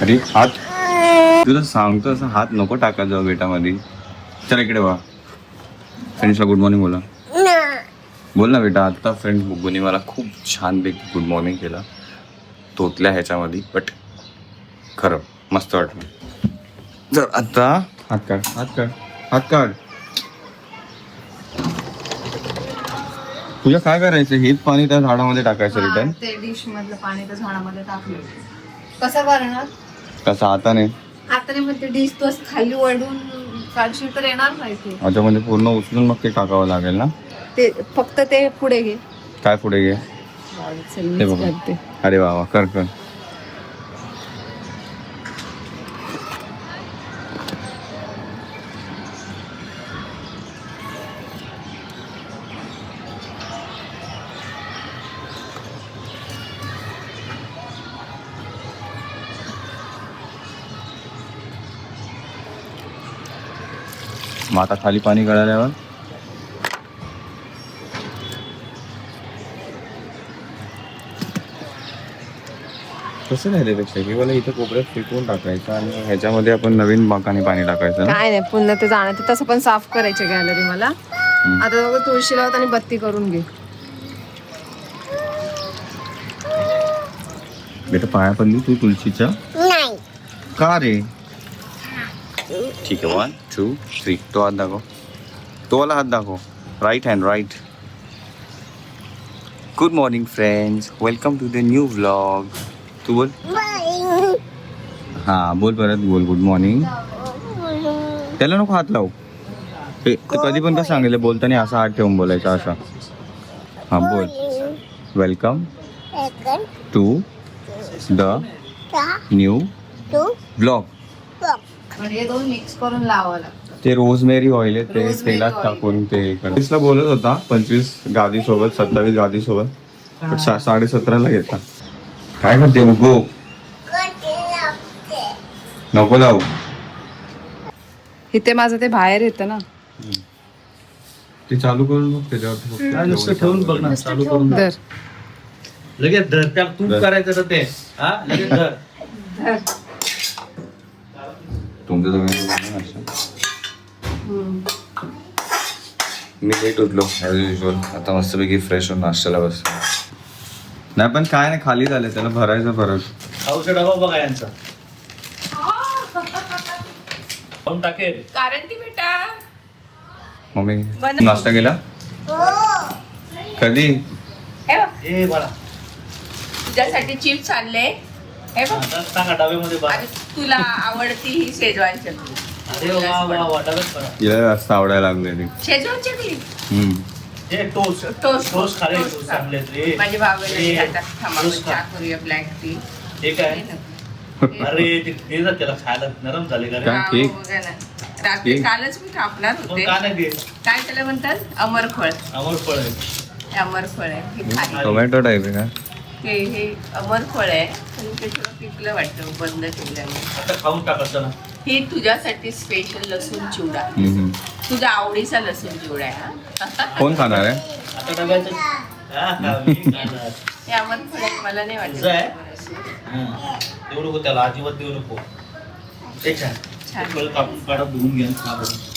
अरे हात तुला सांगतो असं हात नको टाकायचं बेटामध्ये. चल इकडे वा. फ्रेंड्सला गुड मॉर्निंग बोला. बोल ना बेटा. आता फ्रेंड बुग्गूने मला खूप छानपैकी गुड मॉर्निंग केला तोतल्या ह्याच्यामध्ये. बट खरं मस्त वाटलं. जर आता हात काढ हात काढ हात काढ. तुझ्या काय करायचं? हेच पाणी त्या झाडामध्ये टाकायचं रिटर्न. ते डिश मधलं पाणी त्या झाडामध्ये टाकलं. कसं करणार? कसं हाताने? हाताने मग ते डिश तो खाली वळून काढशील तर येणार नाही ते. अच्छा म्हणजे पूर्ण उचलून मग ते टाकावं लागेल ना? ते फक्त ते पुढे घे. काय पुढे घे? हे बघ. करते. अरे वा वा कर कर. मग आता खाली पाणी गळाल्यावर कसं नाही त्यापेक्षा की मला इथं कोपऱ्यात फेकून टाकायचं आणि ह्याच्यामध्ये आपण नवीन बाकाने पाणी टाकायचं ना? काय नाही पुन्हा ते जाणं तसं पण साफ करायचे गॅलरी मला. आता दोघं तुळशी लावत आणि बत्ती करून घे. बेटा पाया पडली तू तुळशीच्या? नाही. का रे? ठीक आहे 1 2 3. तो हात दाखव. तो वाला हात दाखव. Right hand right. Good morning friends. Welcome to the new vlog. तू बोल. हां बोल परत बोल. Good morning. त्याला नको हात लावू. ते कधी पण कसं सांगितलं बोलताना असा हात ठेवून बोलायचा असा. हां बोल. Welcome to the new vlog. म्हणजे हे दोन मिक्स करून लावावं लागतं. ते रोजमेरी ऑइल आहे ते तेलात टाकून ते 25ला बोलत होता. 25 गादी सोबत 27 गादी सोबत. पण 17.5ला घेतला. काय करते नको नको लावू. इथे माझं ते बाहेर येतं ना. ते चालू करून बघ त्याच्यावर नुसतं ठेवून बघ ना. चालू करून धर. लगेच धर. त्याला तूप करायचं तर ते हा लगेच धर. तुमचं मी लेट उठलो ॲज युजल. आता मस्तपैकी फ्रेश होऊन नाश्त्याला बस. नाही पण काय नाही खाली झालं त्याला भरायचं परत. खाऊचा डबा बघा यांचा. खाऊन टाकेल. कारण ती बेटा मम्मी नाश्ता केला कधी? ए बाळा तुझ्यासाठी चिप्स आणले. हे बघ. आता सांगा डब्यामध्ये बघा. आणि तुला आवडती ही शेजवान चटणी. अरे वा वा वा डब्यात बघा. तिला जास्त आवडायला लागले. शेजवान चटणी. हे टोस्ट टोस्ट. टोस्ट खाले टोस्ट चांगले आहेत रे. माझ्या बाबाला आता थांबा टोस्ट खा. चहा करूया ब्लॅक टी. हे काय अरे ते दे ना त्याला खायला. नरम झाले का रे? काय? केक? रात्री केक? कालच मी कापणार मग होते. का नाही दे? काय त्याला म्हणतात अमरफळ. आम्हाला फळ आहे. हे अमरफळ आहे. हे खाली. टोमॅटो टाईप आहे का? हे अमरफळ आहे. आणि ते थोडं पिकलं वाटतं बंद केल्याने. आता खाऊन टाकायचं ना. हे तुझ्यासाठी स्पेशल लसूण चिवडा. तुझ्या आवडीचा लसूण चिवडा आहे हा. कोण खाणार आहे? आता डब्याचं हा, मी खाणार. हे अमरफळ आहे मला नाही तुझं आहे? वाटत. हा. देऊ नको त्याला अजिबात देऊ नको. ते छान छान. फळ कापून काढा धुवून घ्या खा बरं.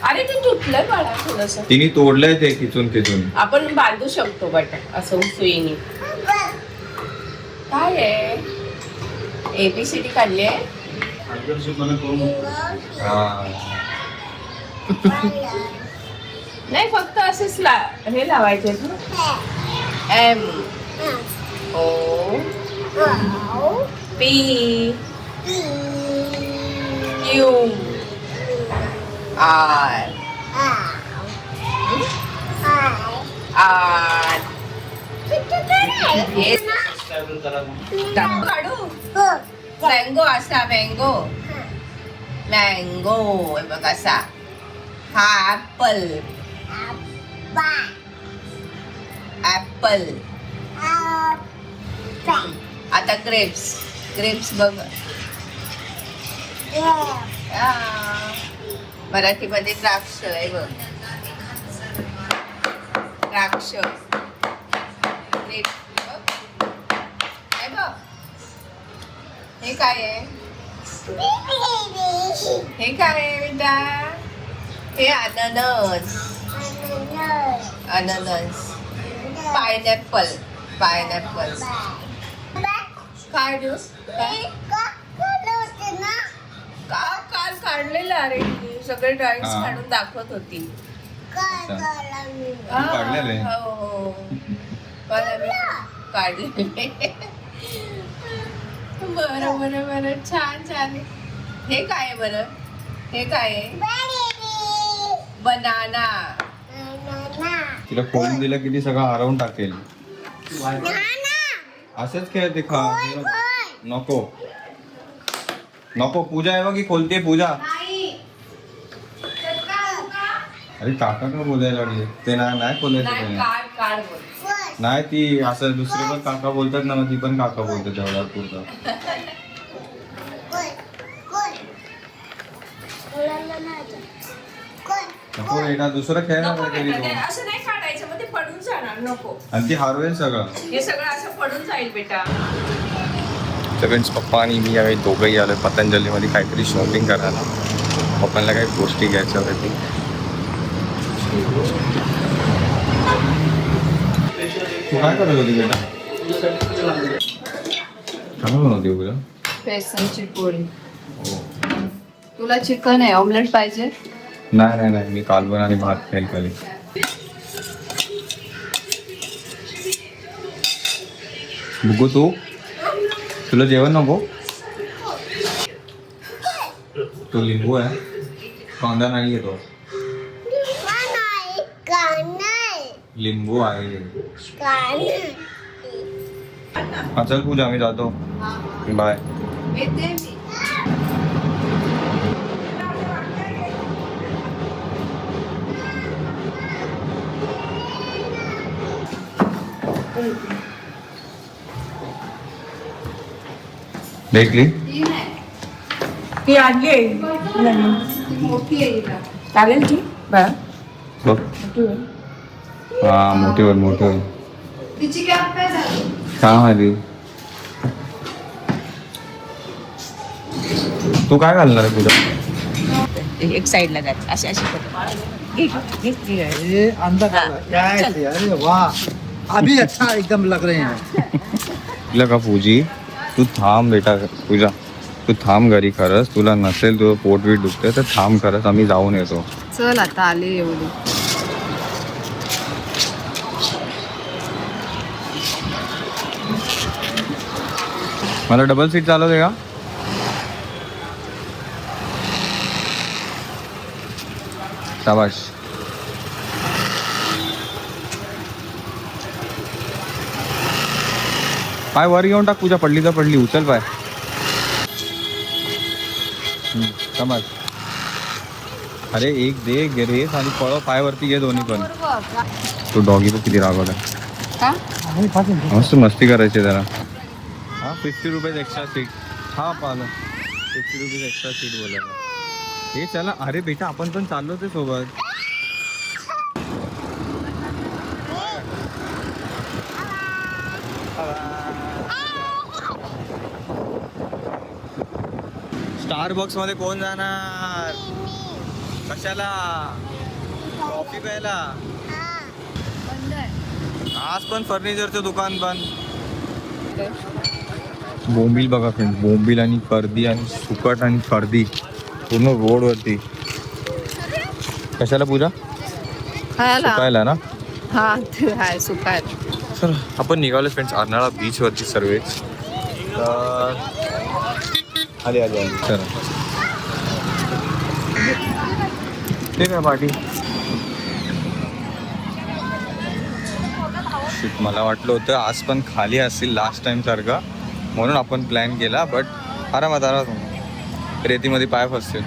अरे ते तुटलंय बाळा थोडस. तिने तोडलंय ते खिचून आपण बांधू शकतो बट असं सुईने. काय आहे ABCD काढली आहे. हलगर्जीपणा करू नको. नाही फक्त असेच हे लावायचे M O P Q R R हे सबस्क्राईब करा मग. काढू. मँगो असा मँगो मँगो हे बघ असा. हा ऍपल ऍपल. आता ग्रेप्स बघ. मराठीमध्ये द्राक्ष आहे बघ. द्राक्ष ग्रेप्स बघ. आहे बघ. काय आहे? हे काय आहे बेटा? हे अननस. अननस. पायनॅपल. पायनॅपल. काय देऊ? काय? काल काढलेलं अरे सगळे ड्रॉइंग हा. काढून दाखवत होती. काढलेले? हो काल आम्ही काढलेले. बरं बरं बरं छान छान. हे काय आहे बरं? हे काय आहे? बनाना. तिला खोलून दिलं की ती सगळं हरवून टाकेल. असंच खेळ ते खा. नको नको. पूजा आहे बघ की खोलते पूजा. अरे काका का बोलायला लागले? ते नाही खोलायचं नाही त्याने. काढ काढ बोल. नाही ती असं दुसरे पण काका बोलतात ना, मग ती पण काका बोलते तेवढा पुरता. नको बेटा दुसरं खेळ ना नको काहीतरी बेटा, ते तो. असं नाही काढायचं मग ते पडून जाणार. नको आणि ती हरवेल सगळं. हे सगळं असं पडून जाईल बेटा. फ्रेंड्स पप्पा आणि मी यावेळी दोघंही आलो पतंजलीमध्ये काहीतरी शॉपिंग करायला. पप्पांना काही गोष्टी घ्यायच्या होती. तू काय करत होती बेटा? काय बनवते तुला? बेसनची पोळी. तुला चिकन आहे ऑमलेट पाहिजे? नाही नाही नाही, मी कालवण आणि भात खाईल खाली. बघू तुला जेवण नको? तो लिंबू आहे, कांदा नाही येतो. लिंबू आहे. हा चल पूजा मी जातो. बाय. येते मी. भेटली? ती आणली आहे. मोठी आहे का? चालेल ती बघ. बघ. हा मोठी होईल मोठी होईल. तिची कॅप काय झाली? काय माहिती. तू काय घालणार आहे पूजा? एक साइडला जायचं अशी अशी कर. ये अंदर हाँ, क्या है चल। ये? अरे वाह, अभी अच्छा एकदम लग रहे हैं. तुला का पूजी तू थांब बेटा. पूजा तू थांब घरी. खरंच तुला नसेल तुझं पोट बीट दुखते तर थांब खरंच, आम्ही जाऊन येतो. चल आता आली एवढी. मला डबल सीट चालवते का? शाबाश. पाय वर घेऊन टाक पूजा. पडली तर पडली. उचल पाय. समज. अरे एक दे रेस आणि पळव. पाय वरती घे दोन्ही पण. तो डॉगी पण किती रागवला. का? मस्त मस्ती करायची जरा. हा 50 रुपये एक्स्ट्रा सीट. हा पाहिलं 50 रुपये एक्स्ट्रा सीट बोलायला. हे चला. अरे बेटा आपण पण चाललो ते सोबत. स्टारबक्स मध्ये कोण जाणार? कशाला? कॉफी प्यायला? बंद आहे. आज पण फर्निचरचं दुकान बंद. बोंबील बघा फ्रेंड. बोंबील आणि कर्दी आणि सुकट आणि कर्दी पूर्ण रोडवरती. कशाला पूजा? खायला. सुकायला ना. हा ते आहे सुकायला. सर आपण निघालो फ्रेंड्स अर्नाळा बीचवरती सर्वेच. तर आली आली आली. चला ठीक आहे पार्टी. शिट, मला वाटलं होतं आज पण खाली असतील लास्ट टाइम सारखं, म्हणून आपण प्लॅन केला. बट आरामात रेतीमध्ये पाय फसतील.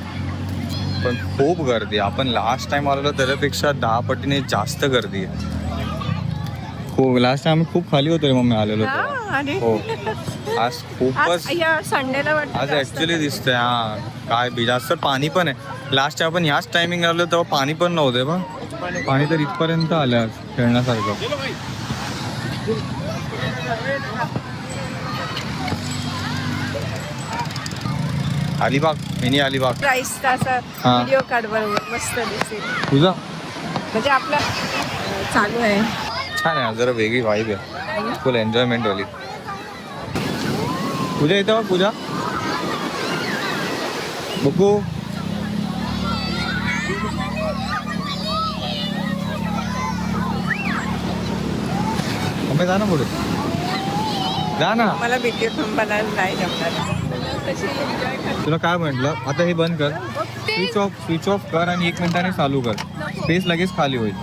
पण खूप गर्दी. आपण लास्ट टाइम आलेलो त्याच्यापेक्षा 10 पटीने जास्त गर्दी आहे. खूप. लास्ट टाइम आम्ही खूप खाली होतो रे मम्मी आलेलो तेव्हा. हो आज खूपच. संडेला आज ऍक्च्युली दिसतंय. हा काय बी जास्त पाणी पण आहे. लास्ट टाइम आपण याच टायमिंग आलो तेव्हा पाणी पण नव्हते. पण पाणी तर इथपर्यंत आलं खेळण्यासारखं. अलिबाग मिनी अलिबाग. प्राईसचा असा हा. व्हिडिओ काढ बरोबर मस्त दिसेल. तुझा म्हणजे आपला चालू आहे. छान आहे, जरा वेगळी वाईब आहे, फुल एन्जॉयमेंट वाली. पूजा येतं बघ, पूजा बघू. मम्मी जा ना पुढे, जा ना. मला व्हिडिओ बनायला नाही जमणार. कशी एन्जॉय कर. तुला काय म्हटलं, आता हे बंद कर, स्विच ऑफ कर आणि 1 मिनिटाने चालू कर, स्पेस लगेच खाली होईल.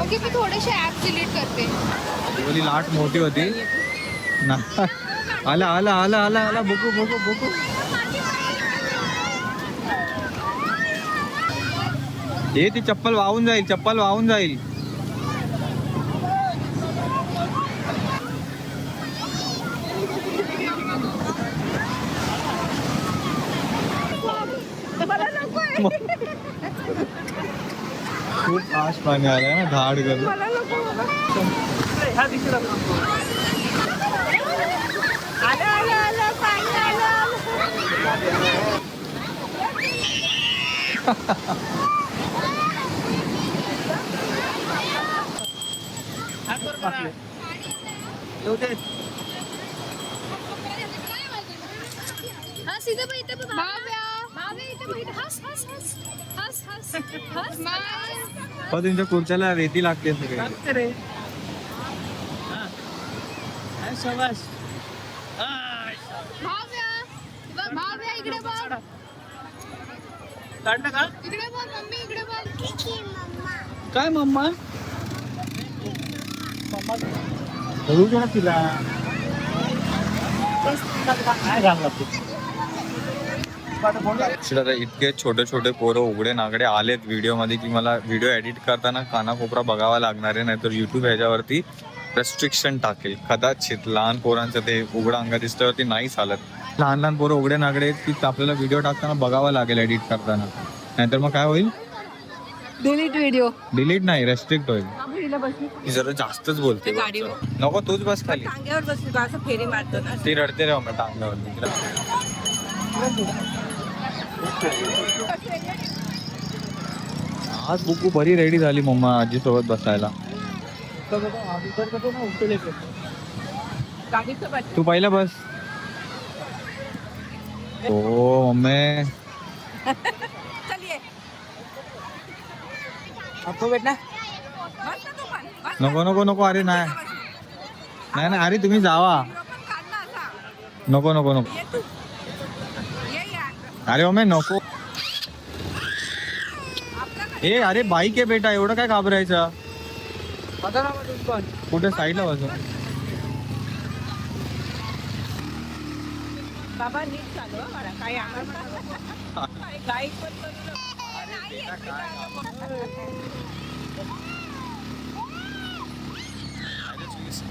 ओके मी थोडेसे ॲप डिलीट करते. बोली लाट मोठी होती ना. आला आला आला आला आला बघू बघू बघू. हे ती चप्पल वाहून जाईल, चप्पल वाहून जाईल. खूप फास्ट पाणी आलंय ना, धाड करून. हा सीधे बघ इथे बघ. भाव्या इथे बघ. हस हस हस हस हस हस स्माइल. पण तुमच्या खुर्च्याला रेती लागते सगळे. भाव्या बघ. भाव्या इकडे बघ. इकडे बघ मम्मी इकडे बघ. काय मम्मा करू द्या तिला. काय घालला तू? आता इतके छोटे छोटे पोरं उघडे नागडे आलेत व्हिडिओ मध्ये की मला व्हिडिओ एडिट करताना कानाकोपरा बघावा लागणार आहे, नाहीतर युट्यूब ह्याच्यावरती रेस्ट्रिक्शन टाकेल कदाचित. लहान पोरांचं ते उघडा अंग दिसल्यावरती नाही चालत. लहान लहान पोरं उघडे नागडे आहेत की आपल्याला व्हिडिओ टाकताना बघावा लागेल एडिट करताना, नाहीतर मग काय होईल, डिलीट व्हिडिओ. डिलीट नाही, रेस्ट्रिक्ट होईल. ती जरा जास्तच बोलते. गाडीवर. नको तूच बस खाली. टांग्यावर बसली का असं फेरी मारतो ना. ती रडते रे मग टांगल्यावर. आज बुकू बरी रेडी झाली मम्मा आजी सोबत बसायला. गाडीचं बस. तू पहिला बस. हो मम्मी. चलिए. आपको बैठना. नको नको नको. अरे नाही नाही नाही, अरे तुम्ही जावा. नको नको नको. अरे मम्मी नको. ए अरे बाईक आहे बेटा, एवढं काय घाबरायचं. कुठे साईडला बसू. बाबा नीट चालू हं मला. काही गाईक पण करू नको.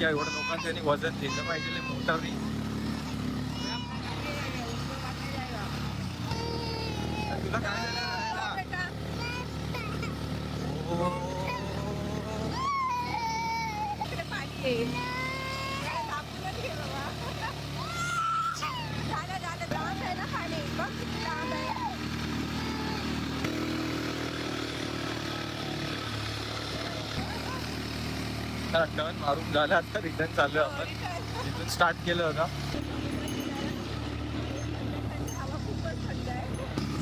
एवढं लोकांचं वजन दिलं पाहिजे मोटारी. तुला काय टर्न मारून झालं, आता रिटर्न चाललो आपण. इथून स्टार्ट केलं होतं.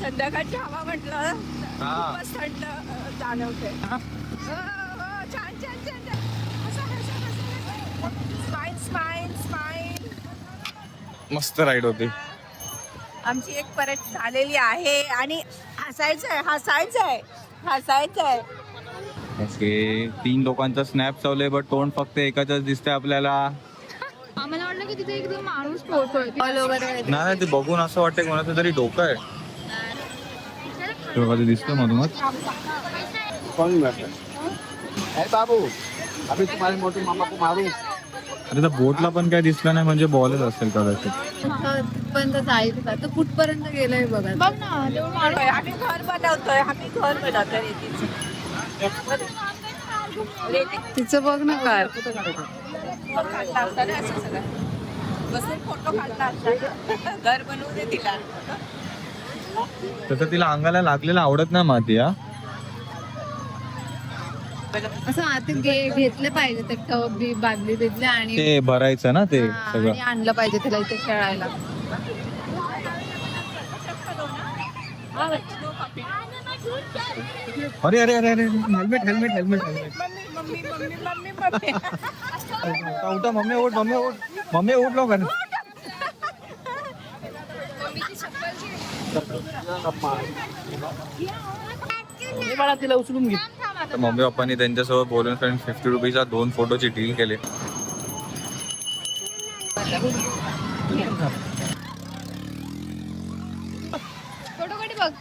संध्याकाळची हवा म्हटलं हा. खूपच थंड जाणवते. छान छान छान छान. Smile smile smile. मस्त राईड होती. आमची एक परत झालेली आहे आणि हसायचंय हसायचंय हसायचंय. ओके 3 लोकांचा स्नॅप चालू आहे, बट तोंड फक्त एकाच दिसतंय आपल्याला. आम्हाला वाटलं की तिथे एकदम माणूस पोहोचतोय. All over. नाही ते बघून असं वाटतं कोणाचं तरी डोकं आहे. ते दिसतं मधूनच. बाबू अभी तुम्हारे मोठे मामा को मारू. अरे त्या बोटला पण काय दिसलं नाही, म्हणजे बॉलच असेल कदाचित. पण जायचं का तर कुठपर्यंत गेलंय बघा. बघ ना तेवढं आम्ही घर बनवतोय. आम्ही घर बनवतोय रेतीचं. तिचं बघ ना काय. बसून फोटो काढला असता. घर बनवू दे तिला. तसं तिला अंगाला लागलेलं आवडत नाही माती. हा असं आता घेतलं पाहिजे ते टब बी बादली बिदली आणि ते भरायचं ना ते हा, सगळं. आणि आणलं पाहिजे तिला इथे खेळायला. अरे अरे अरे अरे helmet helmet helmet helmet. Mummy mummy mummy mummy उठा मम्मी उठ मम्मी उठ मम्मी उठ लवकर. तिला उचलून घे. तर मम्मी पप्पांनी त्यांच्यासोबत बोलून फ्रेंड 50 रुपीजला 2 फोटोची डील केले. फोटो कधी बघ.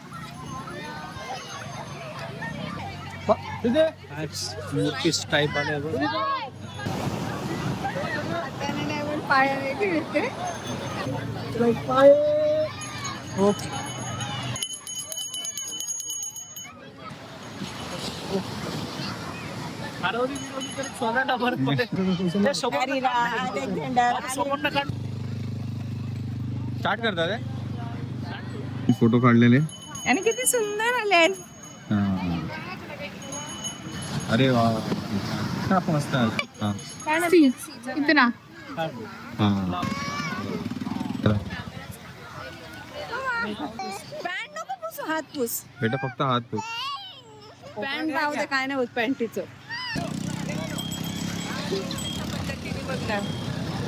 टाईप आले हाताने नाही पण पायाने खेळते. स्टार्ट करतात फोटो काढलेले. आणि किती सुंदर आले. अरे वा मस्त. इतना पॅन्ट नको पुसू, हात पुस. बेटा फक्त हात पुस. पॅन्ट राहू दे, काय नाही होत पॅन्टीचं.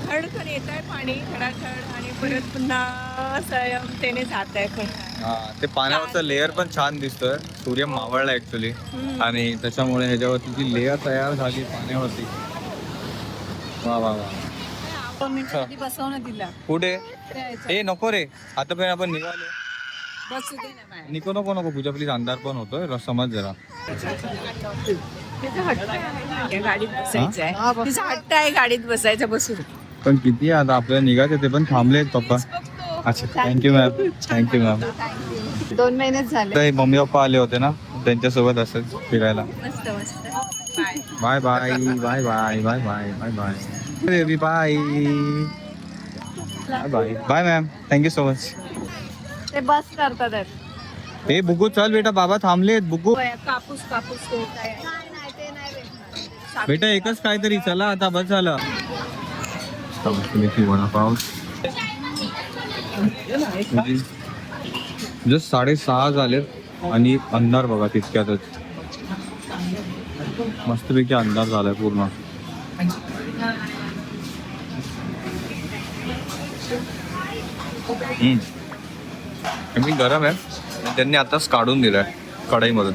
खडखड येत आहे पाणी खडाखड आणि परत पुन्हा संयमतेने जात आहे. पण हा ते पाण्यावरचा लेअर पण छान दिसतोय. सूर्य मावळला ऍक्च्युली आणि त्याच्यामुळे ह्याच्यावरती जी लेअर तयार झाली पाण्यावरती. वा वा वा. बसवणं तिला कुठे ए नको रे आता पण आपण निघालो. बसू दे ना बाहेर. नको नको नको पूजा प्लीज अंधार पण होतोय समज जरा. तिचा हट्ट आहे गाडीत बसायचं आहे. तिचा हट्ट आहे गाडीत बसायचं. बसू दे. पण किती आहे आता आपल्याला निघायचं ते पण थांबलेत पप्पा. अच्छा थँक्यू मॅम थँक्यू मॅम. 2 महिनेच झाले. तर मम्मी पप्पा आले होते ना त्यांच्यासोबत असंच फिरायला. मस्त मस्त. Bye bye. Bye bye bye bye bye bye bye baby bye bye bye ma'am thank you so much. ते बस करतात आहेत. हे बुगू चल बेटा बाबा थांबलेत. बुगू कापूस कापूस होत आहे. ते नाही भेटणार. बेटा एकच काहीतरी चला आता बस झालं. वडापाव जस्ट 6:30 झालेत आणि अंधार बघा तितक्यातच. मस्तपैकी अंधार झालाय पूर्ण. मी गरम आहे. त्यांनी आताच काढून दिलाय कढईमधून.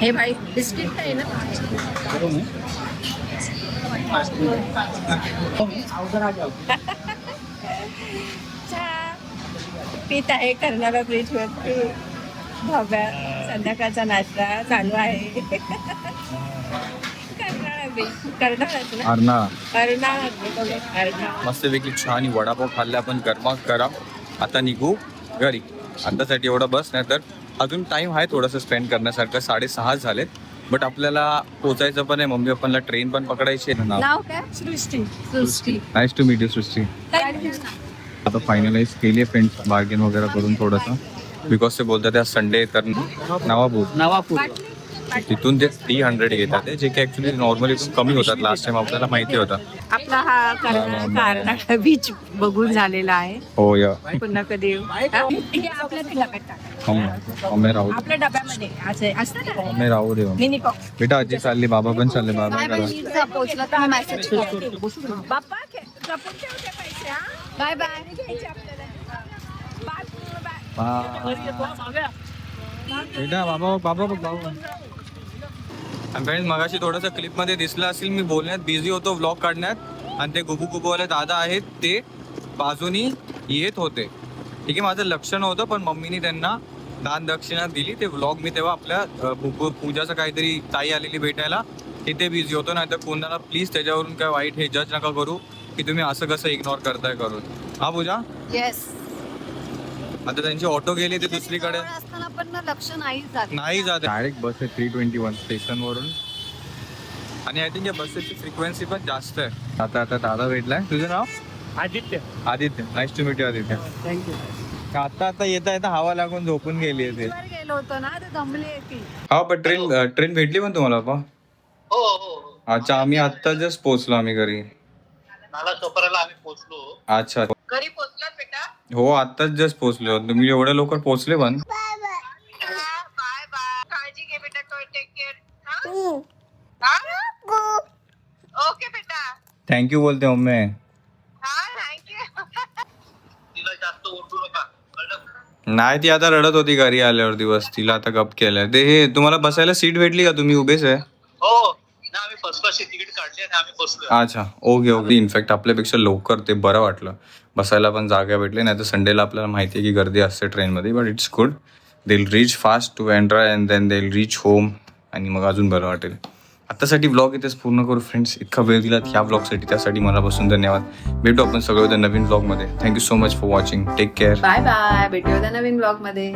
हे भाई बिस्किट आहे ना. पीत आहे करणारा ब्रिज वरती. भव्या संध्याकाळचा नाश्ता चालू आहे. करणारच ना. करणार. मस्तपैकी छान वडापाव खाल्ला आपण गरमा गरम. आता निघू घरी. आतासाठी एवढं बस नाही तर अजून टाइम आहे थोडंसं स्पेंड करण्यासारखं. 6:30 झालेत बट आपल्याला पोचायचं पण आहे. मम्मी पप्पांना ट्रेन पण पकडायची आहे. नाव काय? सृष्टी. नाईस टू मीट यू सृष्टी. आता फायनलाइज केली आहे फ्रेंड्स बार्गेन वगैरे करून थोडंसं. बिकॉज ते बोलतात आज संडे तर नवापूर तिथून ते 300 घेतात जे की ऍक्च्युली नॉर्मली कमी होतात. लास्ट टाइम आपल्याला माहिती होतं. आपला हा कर्नाटक बीच बघून झालेला आहे. हो या पुन्हा कधी येऊ. आपल्या डब्यात टाका. मम्मी राहू दे. आपल्या डब्यामध्ये असतं ना मम्मी राहू दे. Mini pop. बेटा आजी चालली बाबा पण चालले. बाबा बाय बाय. करा. नीट जा, पोहोचला तर मेसेज कर. बाप्पा जपून ठेवते पैसे. हा बाय बाय. घ्यायचे आपल्याला. बाय. बेटा बाबा बाबा बाबा. फ्रेंड्स मगाशी थोडंसं क्लिपमध्ये दिसलं असेल मी बोलण्यात बिझी होतो व्लॉग काढण्यात आणि ते गुबू गुबूवाले दादा आहेत ते बाजूनी येत होते. ठीक आहे माझं लक्ष नव्हतं पण मम्मीने त्यांना दान दक्षिणा दिली. ते व्लॉग मी तेव्हा आपल्या पूजाचं काहीतरी ताई आलेली भेटायला तिथे बिझी होतो. नाही तर कोणाला प्लीज त्याच्यावरून काय वाईट हे जज नका करू की तुम्ही असं कसं इग्नोर करताय करून. हा पूजा. येस. आता त्यांची ऑटो गेली ते दुसरीकडे असताना पण ना लक्ष नाही जात. नाही जात. डायरेक्ट बस आहे 321 स्टेशनवरून आणि आय थिंक या बसेसची फ्रिक्वेन्सी पण जास्त आहे. आता दादा भेटलाय. तुझं नाव? Aditya nice to meet you Aditya. Thank you. आता येता हवा लागून झोपून गेली ते. वर गेलो होतो ना ते दमली आहे ती. हा पण ट्रेन भेटली पण तुम्हाला पा? अच्छा आम्ही आत्ता जस्ट पोहोचलो आम्ही घरी. आम्ही पोहोचलो. अच्छा घरी पोहोचलात बेटा? हो आत्ताच जस्ट पोहोचलो. तुम्ही एवढ्या लवकर पोहोचले पण? Bye bye. काळजी घे बेटा. Take care. ओके बेटा. थँक्यू बोलते मम्मी. हा थँक्यू. तिला जास्त ओरडू नका. नाही ती आता रडत होती घरी आल्यावर दिवस. तिला आता गप केलंय. ते हे तुम्हाला बसायला सीट भेटली का? तुम्ही उभेच आहे? हो ना आम्ही फर्स्ट क्लासची तिकीट काढली आणि आम्ही बसलो. अच्छा ओके. इनफॅक्ट आपल्यापेक्षा लवकर ते बरं वाटलं. बसायला पण जागा भेटली. नाही तर संडेला आपल्याला माहिती आहे की गर्दी असते ट्रेनमध्ये. But it's good. They will reach fast to एंड्रा and then they will reach home. आणि मग अजून बरं वाटेल. आत्तासाठी ब्लॉग इथेच पूर्ण करू फ्रेंड्स. इतका वेळ दिलात ह्या ब्लॉगसाठी त्यासाठी मनापासून धन्यवाद. भेटू आपण सगळे उद्या नवीन ब्लॉगमध्ये. Thank you so much for watching. Take care. Bye bye. भेटूया नवीन ब्लॉग मध्ये.